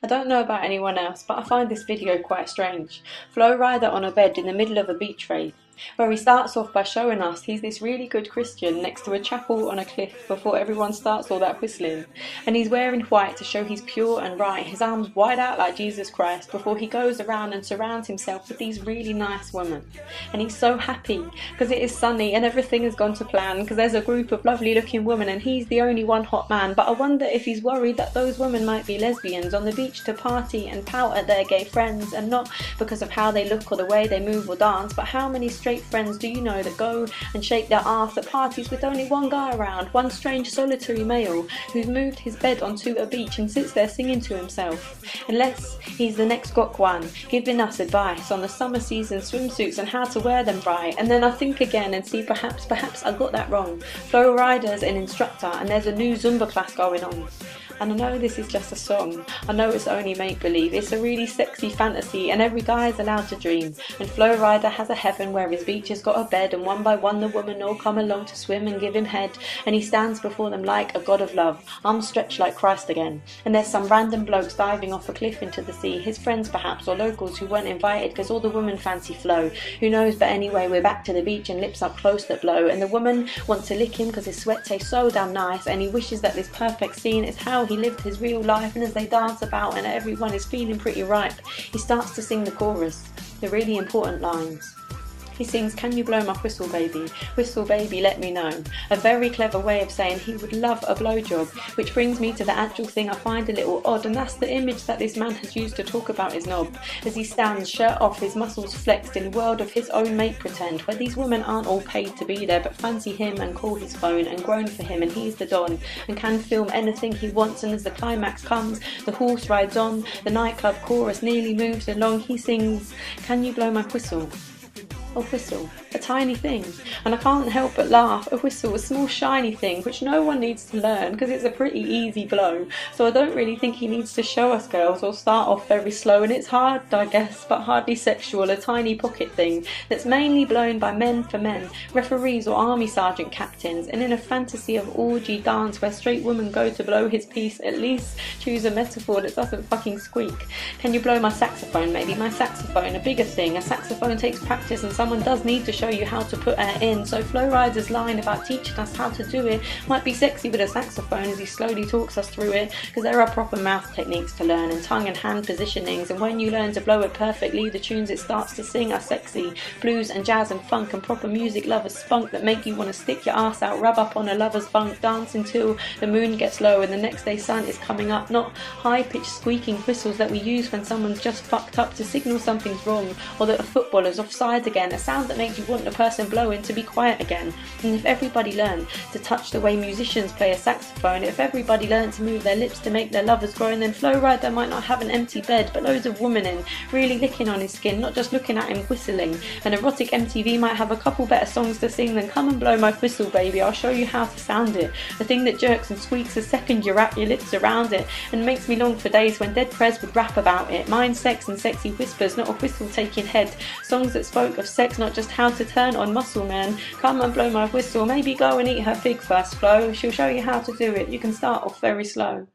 I don't know about anyone else, but I find this video quite strange. Flo Rida on a bed in the middle of a beach race, where he starts off by showing us he's this really good Christian next to a chapel on a cliff before everyone starts all that whistling. And he's wearing white to show he's pure and right, his arms wide out like Jesus Christ, before he goes around and surrounds himself with these really nice women. And he's so happy because it is sunny and everything has gone to plan, because there's a group of lovely looking women and he's the only one hot man. But I wonder if he's worried that those women might be lesbians on the beach to party and pout at their gay friends, and not because of how they look or the way they move or dance, but how many straight friends do you know that go and shake their arse at parties with only one guy around, one strange solitary male who's moved his bed onto a beach and sits there singing to himself? Unless he's the next Gok one, giving us advice on the summer season swimsuits and how to wear them right. And then I think again and see perhaps I got that wrong. Flo Rida's an instructor and there's a new Zumba class going on. And I know this is just a song, I know it's only make-believe, it's a really sexy fantasy and every guy is allowed to dream. And Flo Rida has a heaven where his beach has got a bed, and one by one the women all come along to swim and give him head, and he stands before them like a god of love, arms stretched like Christ again. And there's some random blokes diving off a cliff into the sea, his friends perhaps, or locals who weren't invited because all the women fancy Flo. Who knows, but anyway we're back to the beach and lips up close that blow, and the woman wants to lick him because his sweat tastes so damn nice, and he wishes that this perfect scene is how he lived his real life. And as they dance about and everyone is feeling pretty ripe, he starts to sing the chorus, the really important lines. He sings, "Can you blow my whistle baby? Whistle baby, let me know." A very clever way of saying he would love a blowjob, which brings me to the actual thing I find a little odd, and that's the image that this man has used to talk about his knob, as he stands, shirt off, his muscles flexed, in a world of his own make pretend, where these women aren't all paid to be there but fancy him and call his phone and groan for him, and he's the don and can film anything he wants. And as the climax comes, the horse rides on, the nightclub chorus nearly moves along, he sings, "Can you blow my whistle?" A whistle, a tiny thing, and I can't help but laugh. A whistle, a small shiny thing which no one needs to learn because it's a pretty easy blow, so I don't really think he needs to show us girls or start off very slow. And it's hard, I guess, but hardly sexual, a tiny pocket thing that's mainly blown by men for men, referees or army sergeant captains. And in a fantasy of orgy dance where straight women go to blow his piece, at least choose a metaphor that doesn't fucking squeak. Can you blow my saxophone? Maybe my saxophone, a bigger thing. A saxophone takes practice and someone does need to show you how to put air in, so Flo Rida's line about teaching us how to do it might be sexy with a saxophone as he slowly talks us through it, because there are proper mouth techniques to learn and tongue and hand positionings, and when you learn to blow it perfectly, the tunes it starts to sing are sexy. Blues and jazz and funk and proper music lovers spunk that make you want to stick your ass out, rub up on a lover's bunk, dance until the moon gets low and the next day's sun is coming up, not high-pitched squeaking whistles that we use when someone's just fucked up to signal something's wrong, or that a footballer's offside again, a sound that makes you want the person blowing to be quiet again. And if everybody learned to touch the way musicians play a saxophone, if everybody learned to move their lips to make their lovers groan, then Flo Rida might not have an empty bed but loads of women in, really licking on his skin, not just looking at him whistling. And erotic MTV might have a couple better songs to sing than "Come and blow my whistle baby, I'll show you how to sound it." The thing that jerks and squeaks the second you wrap your lips around it, and makes me long for days when Dead Prez would rap about it. Mind sex and sexy whispers, not a whistle taking head. Songs that spoke of sex, not just how to turn on muscle man. Come and blow my whistle, maybe go and eat her pig first, Flo. She'll show you how to do it. You can start off very slow.